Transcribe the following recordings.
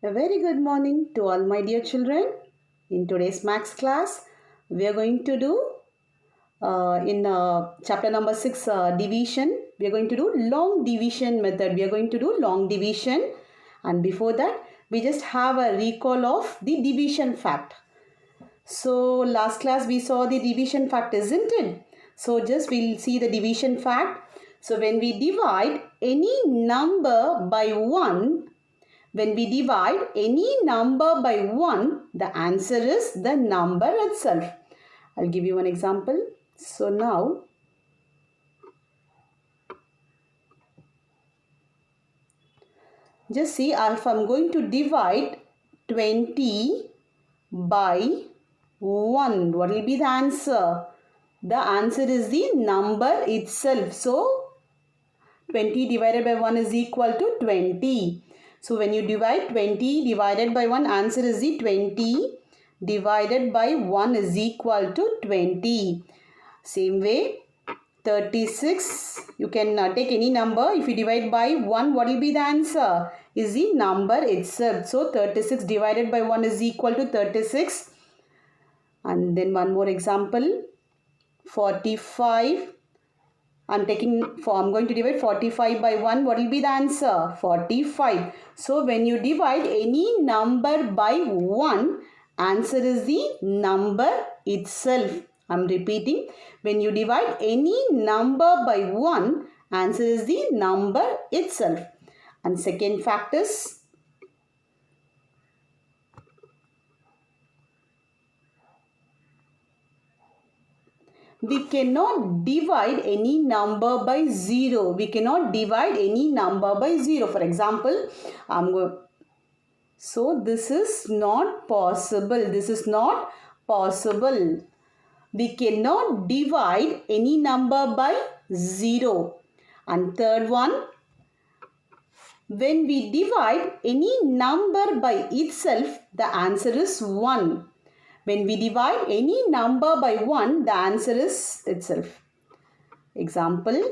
A very good morning to all my dear children. In today's maths class, we are going to do in chapter number 6 division. We are going to do long division method. We are going to do long division, and before that we just have a recall of the division fact. So last class we saw the division fact, isn't it? So just we'll see the division fact. So when we divide any number by 1, when we divide any number by 1, the answer is the number itself. I'll give you one example. So now, just see if I'm going to divide 20 by 1, what will be the answer? The answer is the number itself. So 20 divided by 1 is equal to 20. So when you divide 20 divided by 1, answer is the 20 divided by 1 is equal to 20. Same way, 36, you can take any number. If you divide by 1, what will be the answer? Is the number itself. So 36 divided by 1 is equal to 36. And then one more example, 45. I'm going to divide 45 by 1. What will be the answer? 45. So when you divide any number by 1, answer is the number itself. I'm repeating. When you divide any number by 1, answer is the number itself. And second fact is, we cannot divide any number by 0. We cannot divide any number by 0. For example, so this is not possible. This is not possible. We cannot divide any number by 0. And third one, when we divide any number by itself, the answer is 1. When we divide any number by 1, the answer is itself. Example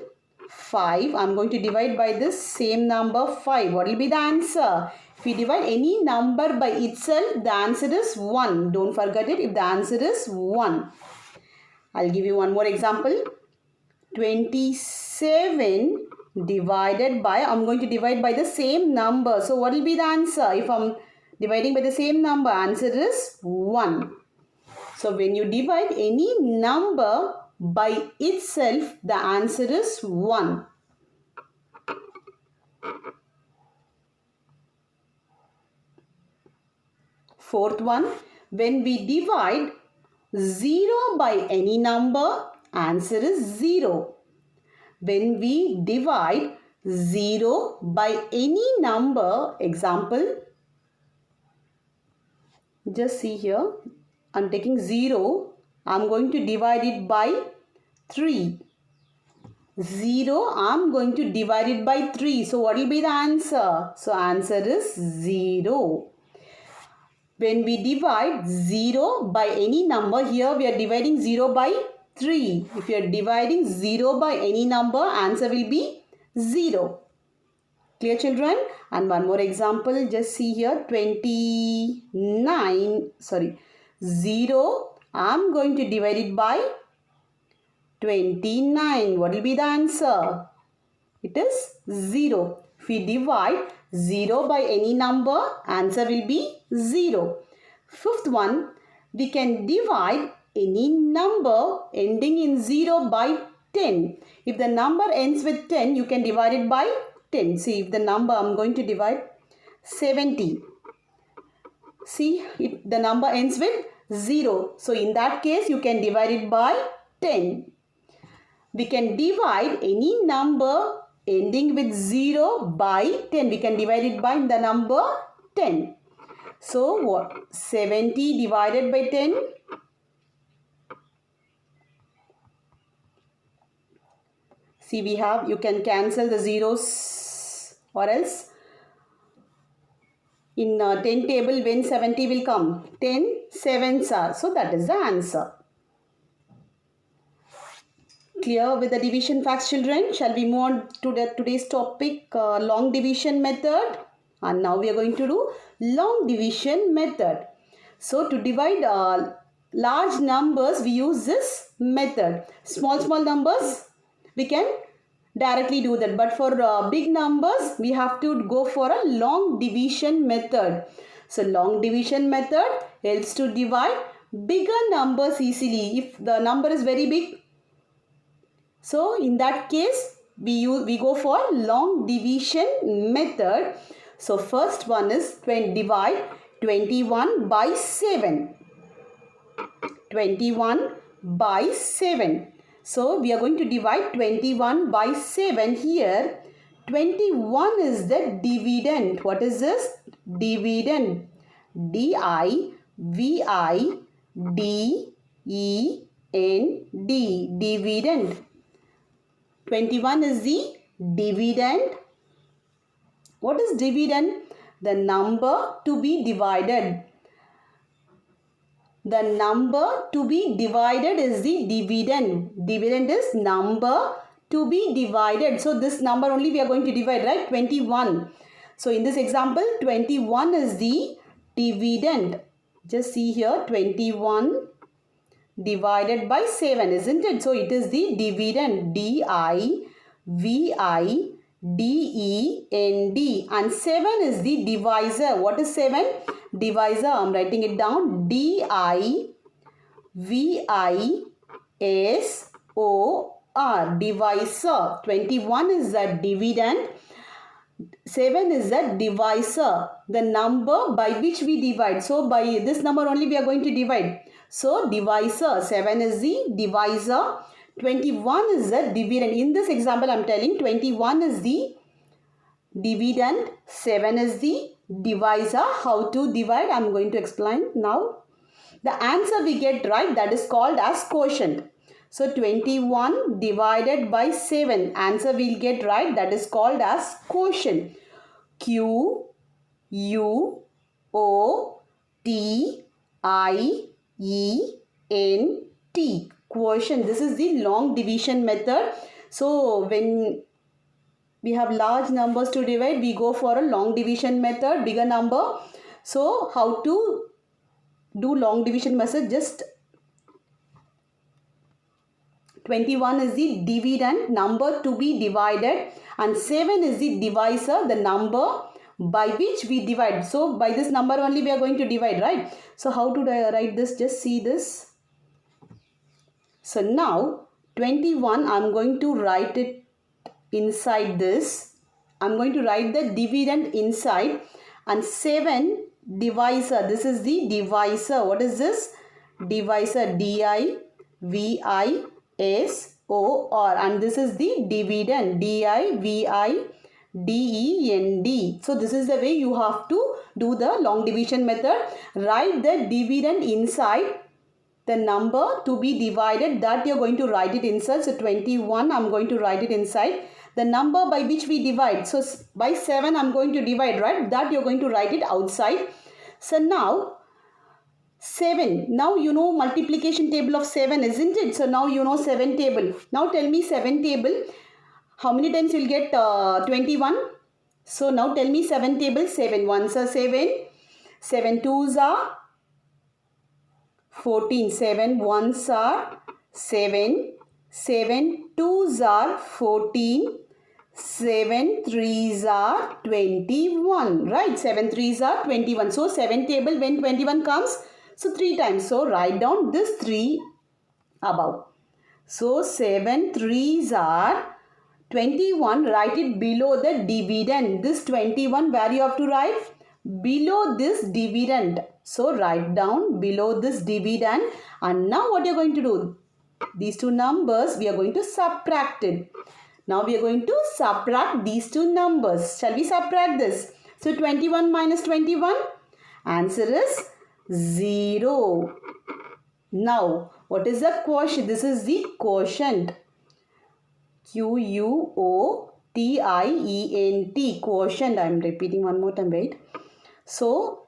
5. I'm going to divide by this same number 5. What will be the answer? If we divide any number by itself, the answer is 1. Don't forget it if the answer is 1. I'll give you one more example. 27 divided by, I'm going to divide by the same number. So what will be the answer? If I'm dividing by the same number, answer is 1. So when you divide any number by itself, the answer is 1. Fourth one, when we divide 0 by any number, answer is 0. When we divide 0 by any number, example, just see here, I'm taking 0, I'm going to divide it by 3. 0, I'm going to divide it by 3. So what will be the answer? So answer is 0. When we divide 0 by any number, here we are dividing 0 by 3. If you are dividing 0 by any number, answer will be 0. Clear, children? And one more example, just see here, 0, I'm going to divide it by 29. What will be the answer? It is 0. If we divide 0 by any number, answer will be 0. Fifth one, we can divide any number ending in 0 by 10. If the number ends with 10, you can divide it by 10. See, if the number, I'm going to divide 70. See, the number ends with 0. So in that case, you can divide it by 10. We can divide any number ending with 0 by 10. We can divide it by the number 10. So what? 70 divided by 10. See, we have, you can cancel the zeros, or else in 10 table when 70 will come, 10 sevens are. So that is the answer. Clear with the division facts, children? Shall we move on to today's topic, long division method? And now we are going to do long division method. So to divide large numbers, we use this method. Small numbers, we can directly do that. But for big numbers, we have to go for a long division method. So long division method helps to divide bigger numbers easily. If the number is very big, so in that case, we go for long division method. So first one is divide 21 by 7. 21 by 7. So we are going to divide 21 by 7 here. 21 is the dividend. What is this? Dividend. D-I-V-I-D-E-N-D. Dividend. 21 is the dividend. What is dividend? The number to be divided. The number to be divided is the dividend. Dividend is number to be divided. So this number only we are going to divide, right? 21. So in this example, 21 is the dividend. Just see here, 21 divided by 7, isn't it? So it is the dividend. D-I-V-I-D-E-N-D. And 7 is the divisor. What is 7? Divisor. I am writing it down. D-I-V-I-S-O-R. Divisor. 21 is the dividend. 7 is the divisor. The number by which we divide. So by this number only we are going to divide. So divisor. 7 is the divisor. 21 is the dividend. In this example I am telling 21 is the dividend. 7 is the divisor. How to divide I am going to explain now. The answer we get right, that is called as quotient. So 21 divided by 7. Answer we will get right, that is called as quotient. Q-U-O-T-I-E-N-T. Quotient. This is the long division method. So when we have large numbers to divide, we go for a long division method, bigger number. So how to do long division method? Just 21 is the dividend, number to be divided, and 7 is the divisor, the number by which we divide. So by this number only we are going to divide, right? So how to write this? Just see this. So now 21 I am going to write it inside this. I am going to write the dividend inside, and 7 divisor. This is the divisor. What is this? Divisor. D-I-V-I-S-O-R. And this is the dividend. D-I-V-I-D-E-N-D. So this is the way you have to do the long division method. Write the dividend inside. The number to be divided, that you are going to write it inside. So 21 I am going to write it inside. The number by which we divide. So by 7 I am going to divide, right? That you are going to write it outside. So now 7. Now you know multiplication table of 7, isn't it? So now you know 7 table. Now tell me 7 table. How many times you will get 21? So now tell me 7 table. 7 ones are 7. 7 twos are 14. 7 ones are 7. 7 twos are 14. 7 threes are 21. Right? 7 threes are 21. So 7 table when 21 comes. So 3 times. So write down this 3 above. So 7 threes are 21. Write it below the dividend. This 21 where you have to write? Below this dividend. So write down below this dividend. And now what you are going to do? These two numbers we are going to subtract it. Now we are going to subtract these two numbers. Shall we subtract this? So 21 minus 21. Answer is 0. Now what is the quotient? This is the quotient. Q-U-O-T-I-E-N-T. Quotient. I am repeating one more time. Wait. So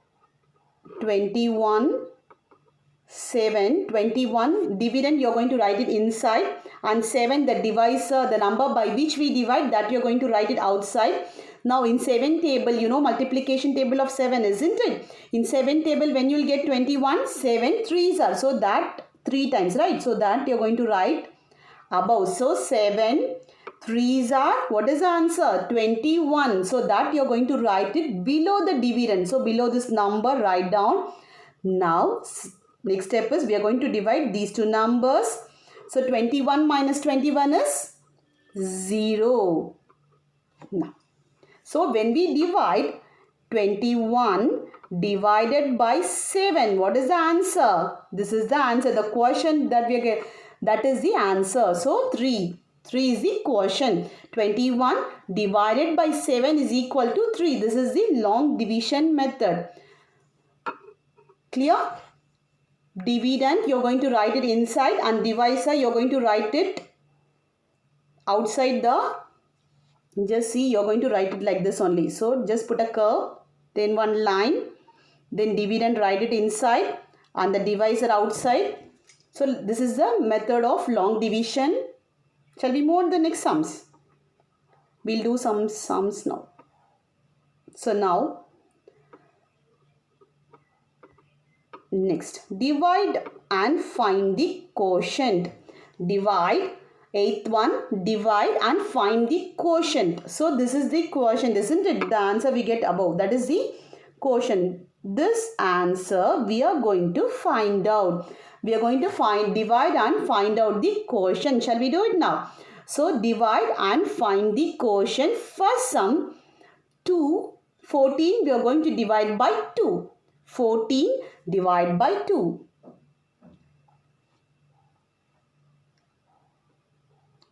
21, 7, 21 dividend you are going to write it inside, and 7 the divisor, the number by which we divide, that you are going to write it outside. Now in 7 table, you know multiplication table of 7, isn't it? In 7 table, when you will get 21, 7 threes are. So that 3 times, right? So that you are going to write above. So 7 threes are, what is the answer? 21. So that you are going to write it below the dividend. So below this number, write down. Now next step is we are going to divide these two numbers. So 21 minus 21 is 0. Now, so when we divide 21 divided by 7, what is the answer? This is the answer. The quotient that we get, that is the answer. So 3. 3 is the quotient. 21 divided by 7 is equal to 3. This is the long division method. Clear? Dividend, you are going to write it inside, and divisor, you are going to write it outside the, just see, you are going to write it like this only. So just put a curve, then one line, then dividend, write it inside and the divisor outside. So this is the method of long division. Shall we move on to the next sums? We'll do some sums now. So now, next, divide and find the quotient. Divide, 8th one, divide and find the quotient. So this is the quotient, isn't it? The answer we get above, that is the quotient. This answer we are going to find out. We are going to divide and find out the quotient. Shall we do it now? So divide and find the quotient. First sum, 2, 14, we are going to divide by 2. 14 divide by 2.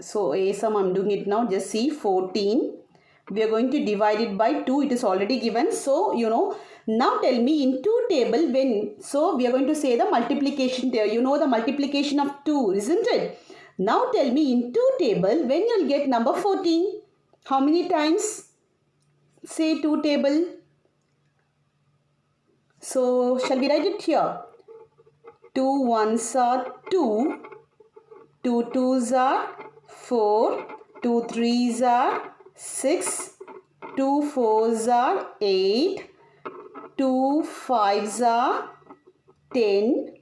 So a sum, I am doing it now. Just see, 14. We are going to divide it by 2. It is already given. So, you know, now tell me in 2 table when, so we are going to say the multiplication there. You know the multiplication of 2, isn't it? Now tell me in 2 table when you will get number 14. How many times? Say 2 table. So, shall we write it here? 2 ones are 2, 2 twos are 4, 2 threes are 6, 2 fours are 8, 2 fives are 10,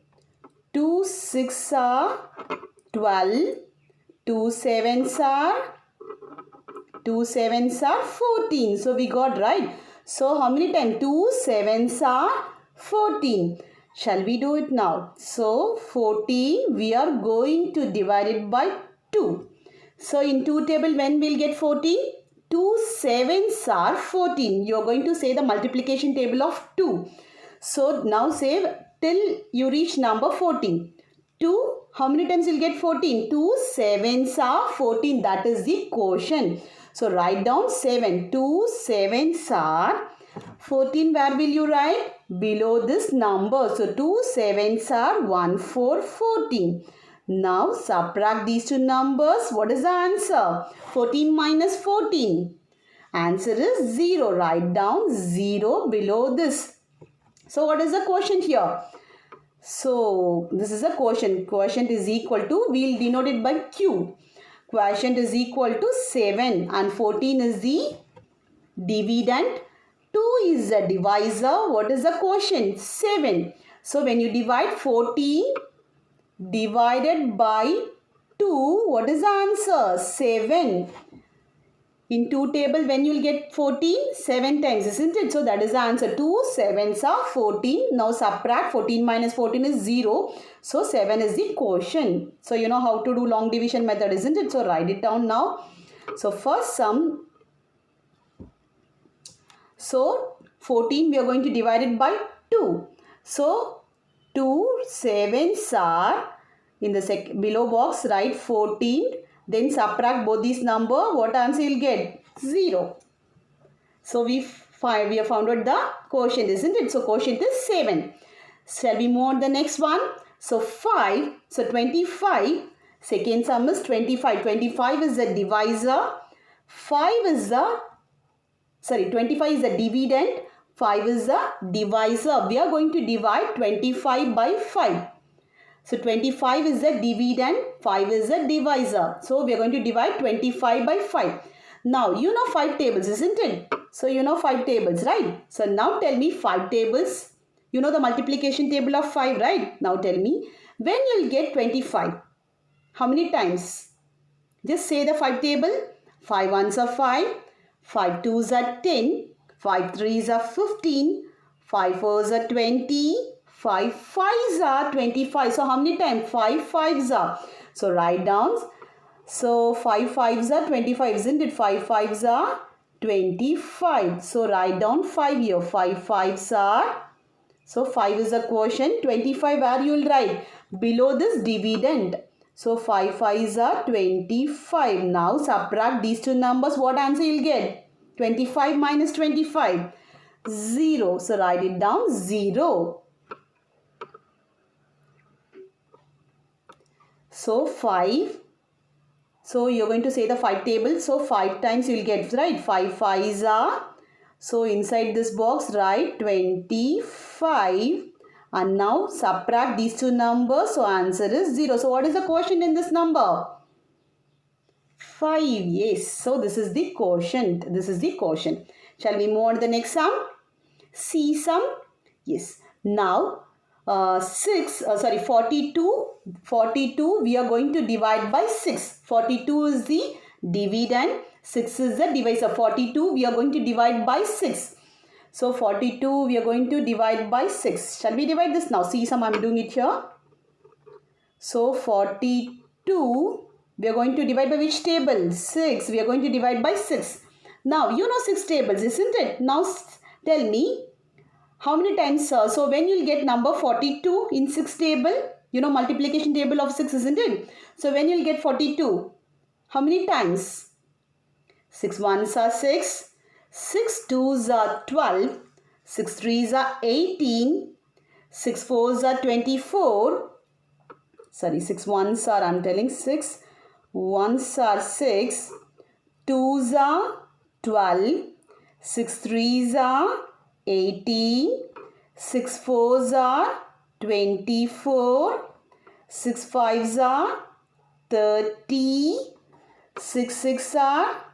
2 six are 12, 2 sevens are 14. So we got right. So how many times? 2 sevens are 14. Shall we do it now? So 14 we are going to divide it by 2. So in 2 table when we'll get 14? 2 sevens are 14. You are going to say the multiplication table of 2. So now say till you reach number 14. 2, how many times you'll get 14? 2 sevens are 14. That is the quotient. So write down 7. 2 sevens are 14. Where will you write? Below this number. So 2 sevens are 1, 4, 14. Now subtract these two numbers. What is the answer? 14 minus 14. Answer is 0. Write down 0 below this. So what is the quotient here? So this is a quotient. Quotient is equal to, we will denote it by Q. Quotient is equal to 7 and 14 is the dividend. 2 is the divisor. What is the quotient? 7. So when you divide 14 divided by 2, what is the answer? 7. In 2 table, when you will get 14, 7 times, isn't it? So that is the answer. 2 sevens are 14. Now subtract 14 minus 14 is 0. So 7 is the quotient. So you know how to do long division method, isn't it? So write it down now. So first sum. So 14 we are going to divide it by 2. So 2 sevens are, in the below box write 14. Then subtract both these number. What answer you will get? 0. So we have found out the quotient, isn't it? So quotient is 7. Shall we move on to the next one? So 5. So 25. Second sum is 25. 25 is the divisor. 25 is the dividend. 5 is the divisor. We are going to divide 25 by 5. So 25 is the dividend, 5 is the divisor. So we are going to divide 25 by 5. Now, you know 5 tables, isn't it? So, you know 5 tables, right? So, now tell me 5 tables. You know the multiplication table of 5, right? Now, tell me when you'll get 25. How many times? Just say the 5 table. 5 ones are 5. 5 twos are 10. 5 threes are 15. 5 fours are 20. 5 fives are 25. So, how many times? 5 fives are. So, write down. So, 5 fives are 25, isn't it? 5 fives are 25. So, write down 5 here. 5 fives are, so 5 is the quotient. 25 where you will write? Below this dividend. So, 5 fives are 25. Now, subtract these two numbers. What answer you will get? 25 minus 25. 0. So, write it down. 0. So, 5. So, you are going to say the 5 table. So, 5 times you will get, right? 5 fives are. So, inside this box, write 25. And now, subtract these two numbers. So, answer is 0. So, what is the quotient in this number? 5. Yes. So, this is the quotient. This is the quotient. Shall we move on to the next sum? C sum. Yes. Now, 42 we are going to divide by 6. 42 is the dividend, 6 is the divisor. 42 we are going to divide by 6. So 42 we are going to divide by 6. Shall we divide this now? See some, I am doing it here. So 42 we are going to divide by which table? 6. We are going to divide by 6. Now you know 6 tables, isn't it? Now tell me how many times, so when you will get number 42 in 6 table, you know multiplication table of 6, isn't it? So when you will get 42, how many times? 6 ones are 6, 6 twos are 12, 6 threes are 18, 6 fours are 24, sorry 6 ones are, I am telling 6 ones are 6, twos are 12, 6 threes are 18, 6 fours are 24, 6 fives are 30, 6 six are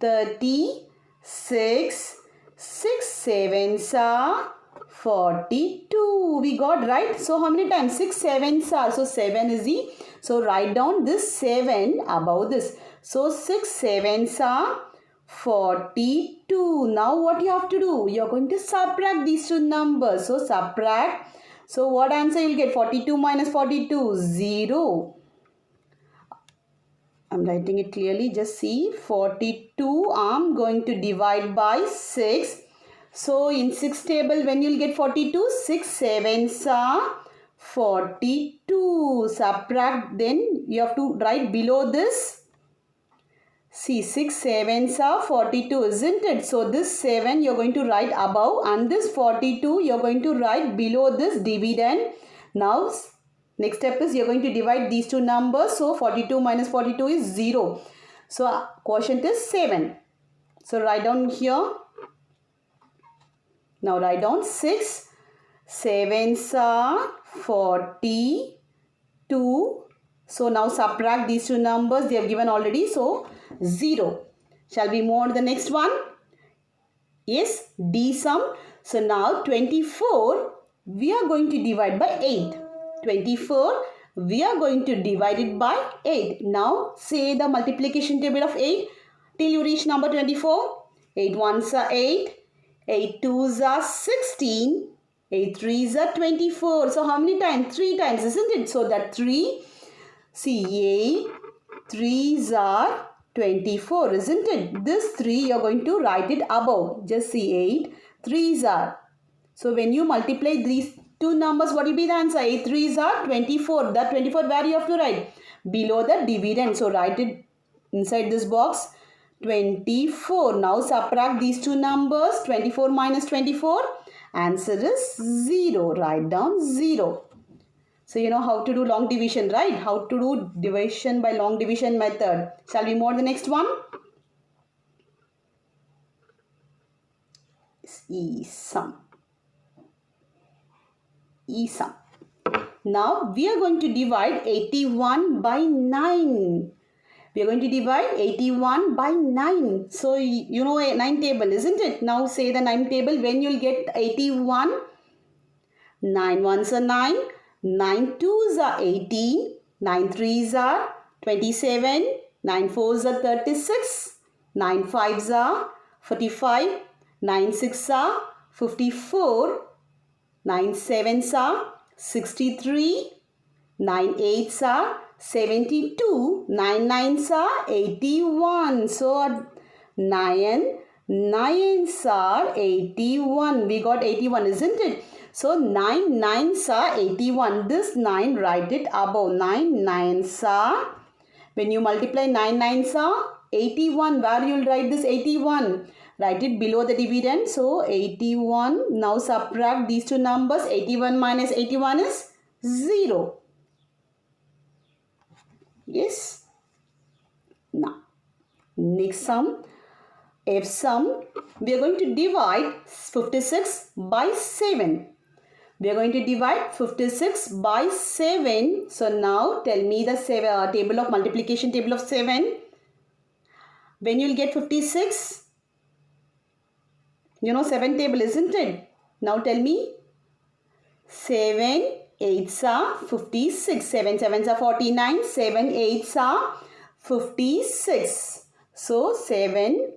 36, 6 sevens are 42. We got right. So how many times? 6 sevens are. So 7 is the. So write down this 7 above this. So 6 sevens are 42. Now what you have to do? You are going to subtract these two numbers. So subtract. So what answer you will get? 42 minus 42? 0. I am writing it clearly. Just see. 42 I am going to divide by 6. So in 6 table when you will get 42? 6 sevens are 42. Subtract, then you have to write below this. See, 6 sevens are 42, isn't it? So this 7 you are going to write above and this 42 you are going to write below this dividend. Now next step is you are going to divide these two numbers. So 42 minus 42 is 0. So quotient is 7. So write down here. Now write down 6 sevens are 42. So now subtract these two numbers. They have given already. So 0. Shall we move on to the next one? Yes, D sum. So now 24 we are going to divide by 8. 24 we are going to divide it by 8. Now say the multiplication table of 8 till you reach number 24. 8 ones are 8. 8 twos are 16. 8 threes are 24. So how many times? 3 times, isn't it? So that 3. See, 8 threes are 24, isn't it? This 3 you are going to write it above. Just see, 8 threes are. So when you multiply these two numbers, what will be the answer? 8 threes are 24. That 24 where you have to write? Below the dividend. So write it inside this box. 24. Now subtract these two numbers. 24 minus 24. Answer is 0. Write down 0. So you know how to do long division, right? How to do division by long division method. Shall we move on to the next one? E sum. E sum. Now we are going to divide 81 by 9. We are going to divide 81 by 9. So, you know a 9 table, isn't it? Now say the 9 table. When you'll get 81, 9 ones are 9, 9 twos are 18, 9 threes are 27, 9 fours are 36, 9 fives are 45, 9 six are 54, 9 sevens are 63, 9 eights are 72, 9 nines are 81. So 9 nines are 81. We got 81, isn't it? So 9 nines are 81. This 9, write it above. 9 nines are, when you multiply 9 nines are 81. Where you will write this 81? Write it below the dividend. So 81. Now subtract these two numbers. 81 minus 81 is 0. Yes. Now, next sum. F sum. We are going to divide 56 by 7. We are going to divide 56 by 7. So now tell me the table of multiplication, table of 7. When you will get 56, you know 7 table, isn't it? Now tell me. 7 eights are 56. 7 sevens are 49. 7 eights are 56. So 7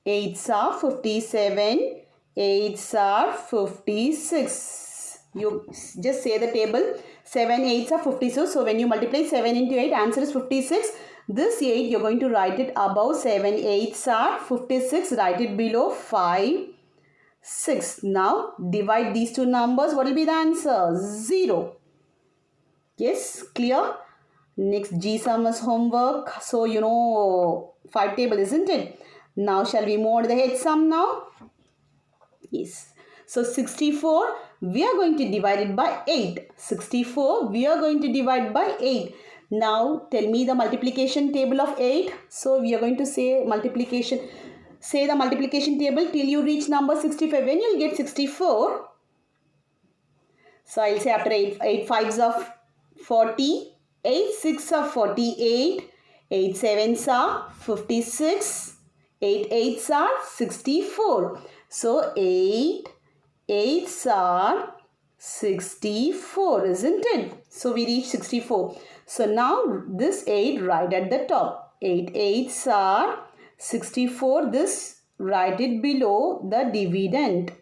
eights are 57. Eights are 56. You just say the table. 7 eights are 56. So when you multiply 7 into 8, answer is 56. This 8 you're going to write it above. 7 eights are 56. Write it below 5. 6. Now divide these two numbers. What will be the answer? 0. Yes, clear? Next, G sum is homework. So you know 5 table, isn't it? Now shall we move on to the H sum now? Yes. So 64, we are going to divide it by 8. 64, we are going to divide by 8. Now tell me the multiplication table of 8. So we are going to say multiplication. Say the multiplication table till you reach number 65. When you will get 64, so I will say after 8 fives are 40, 8 six are 48, 8 sevens are 56, 8 eights are 64. So 8 eights are 64, isn't it? So we reach 64. So now this 8 right at the top. 8 eights are 64. This write it below the dividend.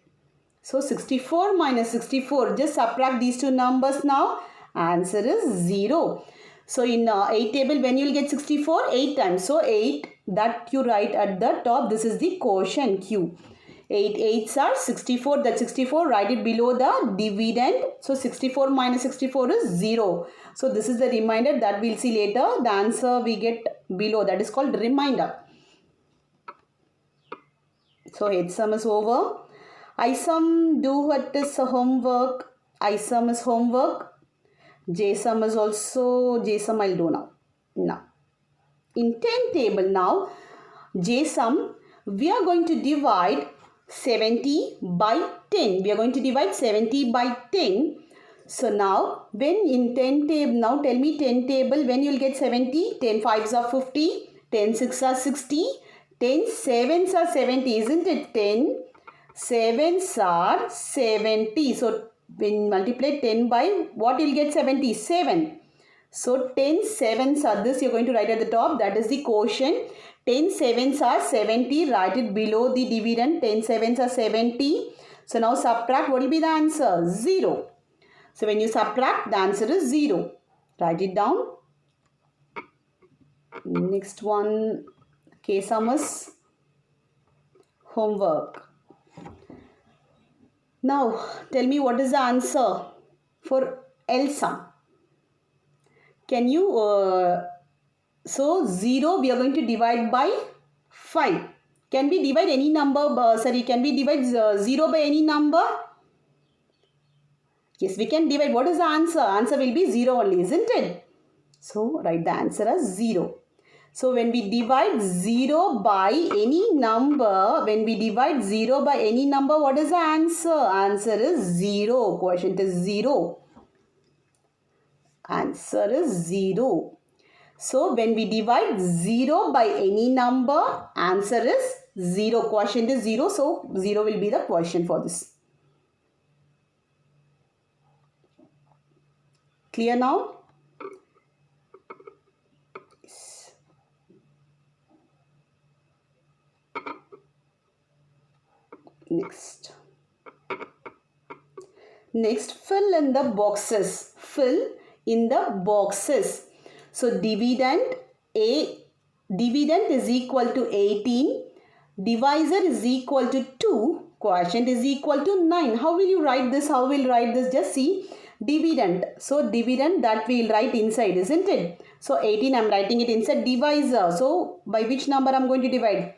So 64 minus 64. Just subtract these two numbers now. Answer is 0. So in 8 table, when you will get 64, 8 times. So 8 that you write at the top. This is the quotient Q. 8 eights are 64. That 64 write it below the dividend. So 64 minus 64 is 0. So this is the remainder that we'll see later. The answer we get below, that is called remainder. So H sum is over. I sum, do what is homework. I sum is homework. J sum is also, J sum I'll do now. Now, in 10 table now, J sum, we are going to divide 70 by 10. We are going to divide 70 by 10. So now, when in 10 table, now tell me 10 table, when you will get 70, 10 fives are 50, 10 six are 60, 10 sevens are 70, isn't it? 10 sevens are 70. So when multiply 10 by what you'll get 70? 7. So 10 sevens are this, you're going to write at the top, that is the quotient. 10 sevens are 70, write it below the dividend. 10 sevens are 70. So now subtract, what will be the answer? 0. So when you subtract, the answer is 0. Write it down. Next one, K sum is homework. Now tell me what is the answer for L sum. Can you, so 0 we are going to divide by 5. Can we divide any number, can we divide 0 by any number? Yes, we can divide. What is the answer? Answer will be 0 only, isn't it? So write the answer as 0. So when we divide 0 by any number, what is the answer? Answer is 0. Quotient is 0. Answer is 0. So when we divide 0 by any number, answer is 0. Quotient is 0. So 0 will be the quotient for this. Clear now? Next, fill in the boxes. Fill in the boxes. So dividend is equal to 18. Divisor is equal to 2. Quotient is equal to 9. How will you write this? How will you write this? Just see. Dividend. So dividend that we will write inside, isn't it? So 18 I am writing it inside. Divisor. So by which number I am going to divide?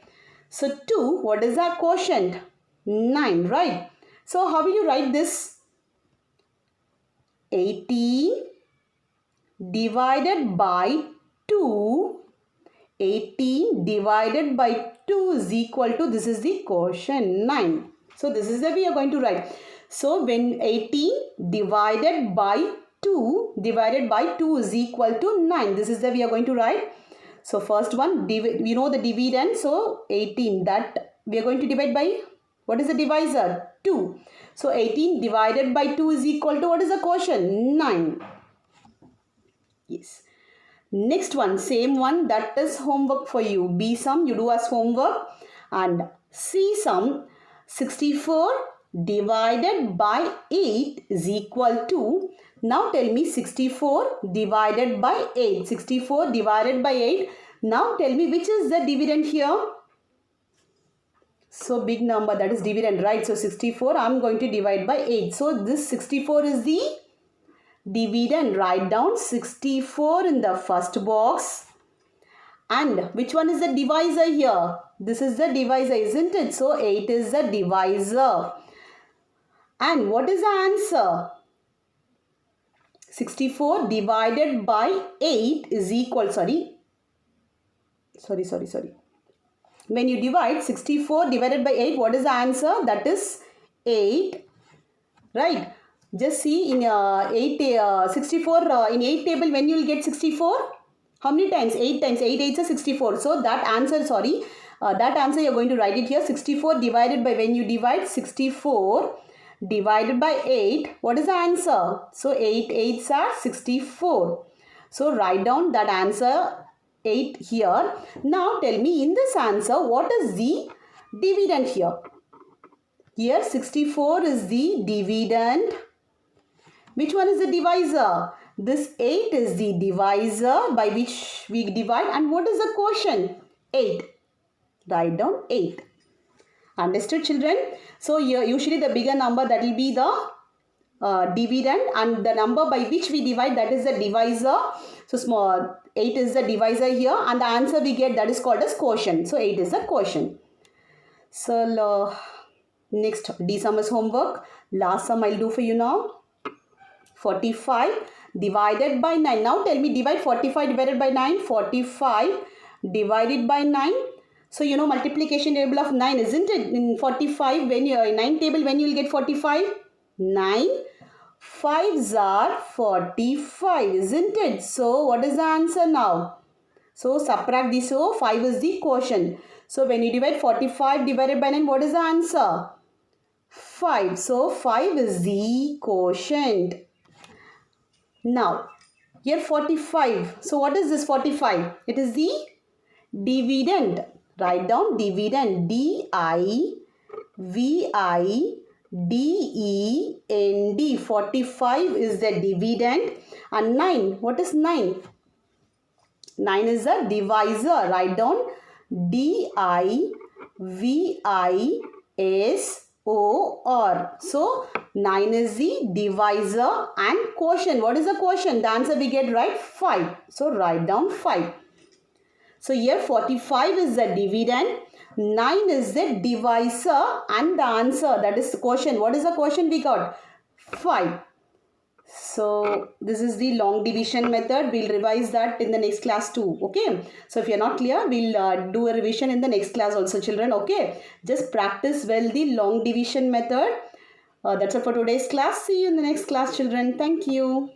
So 2. What is our quotient? 9, right? So how will you write this? 18 divided by 2. 18 divided by 2 is equal to, this is the quotient, 9. So this is the way you are going to write. So when 18 divided by 2 is equal to 9. This is the way you are going to write. So first one, you know the dividend. So 18, that we are going to divide by, what is the divisor? 2. So 18 divided by 2 is equal to, what is the quotient? 9. Yes. Next one, same one, that is homework for you. B sum, you do as homework. And C sum, 64 divided by 8 is equal to, now tell me 64 divided by 8. 64 divided by 8. Now tell me which is the dividend here? So big number, that is dividend, right? So 64 I am going to divide by 8. So this 64 is the dividend. Write down 64 in the first box. And which one is the divisor here? This is the divisor, isn't it? So 8 is the divisor. And what is the answer? 64 divided by 8 is equal, sorry. When you divide 64 divided by 8, what is the answer? That is 8, right? Just see in 64 in 8 table, when you will get 64? How many times? 8 times. 8 8 is 64. So that answer, that answer you are going to write it here. 64 divided by, when you divide 64 divided by 8, what is the answer? So 8 8s are 64. So write down that answer 8 here. Now tell me in this answer, what is the dividend here? Here 64 is the dividend. Which one is the divisor? This 8 is the divisor by which we divide. And what is the quotient? 8. Write down 8. Understood, children? So here usually the bigger number, that will be the dividend, and the number by which we divide, that is the divisor. So small 8 is the divisor here, and the answer we get, that is called as quotient. So 8 is the quotient. So next, D sum is homework. Last sum I'll do for you now. 45 divided by 9. Now tell me, divide 45 divided by 9. 45 divided by 9. So you know multiplication table of 9, isn't it? In 45, when you in 9 table, when you will get 45? 9 5s are 45, isn't it? So what is the answer now? So subtract this. So 5 is the quotient. So when you divide 45 divided by 9, what is the answer? 5. So 5 is the quotient. Now here 45. So what is this 45? It is the dividend. Write down dividend. D-I-V-I-D-E-N-D. 45 is the dividend. And 9. What is 9? 9 is the divisor. Write down D-I-V-I-S-O-R. So 9 is the divisor and quotient. What is the quotient? The answer we get right, 5. So write down 5. So here 45 is the dividend, 9 is the divisor, and the answer, that is the quotient. What is the quotient we got? 5. So this is the long division method. We'll revise that in the next class too. Okay. So if you're not clear, we'll do a revision in the next class also, children. Okay. Just practice well the long division method. That's it for today's class. See you in the next class, children. Thank you.